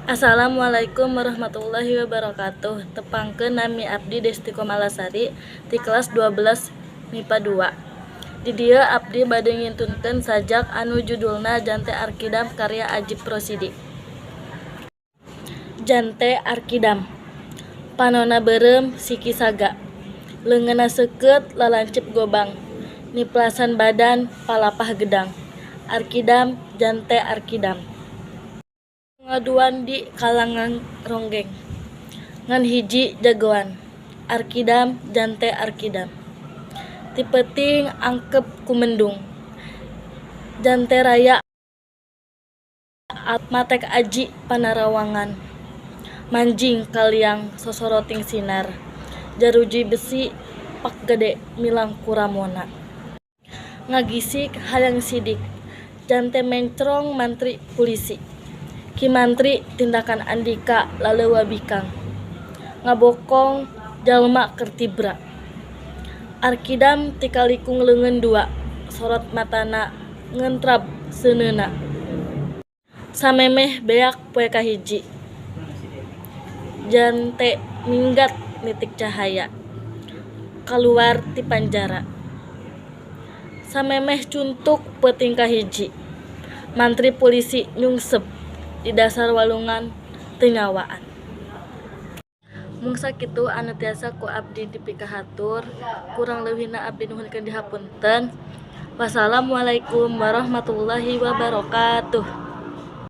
Assalamualaikum warahmatullahi wabarakatuh. Tepangkeun nami abdi Desti Komalasari di kelas 12 MIPA 2. Di dieu abdi bade ngintunkeun sajak anu judulna Jante Arkidam karya Ajip Rosidi. Jante Arkidam. Panonna beureum siki saga. Leungeunna seukeut lalancip gobang. Niplasan badan palapah gedang. Arkidam Jante Arkidam. Ngaduan di kalangan ronggeng ngan hiji jagoan Arkidam Jante Arkidam ti peuting angkep ku mendung Jante raya matek aji panarawangan manjing kaliang sosoroting sinar jaruji besi pak gede milang kuramona ngagisik hayang sidik Jante mencrong mantri polisi Ki Mantri tindakan Andika laleua bikang ngabokong jalma keur tibra Arkidam ti kalikung leungeun 2 sorot matana ngeuntrab seuneuna samemeh beak poe kahiji Jante minggat nitik cahaya kaluar ti panjara samemeh cuntuk peuting kahiji mantri polisi nyungsep di dasar walungan teu nyawaan. Mung sakitu anu tiasa ku abdi dipikahatur, kurang leuwihna abdi nuhunkeun dihapunten. Wassalamualaikum warahmatullahi wabarakatuh.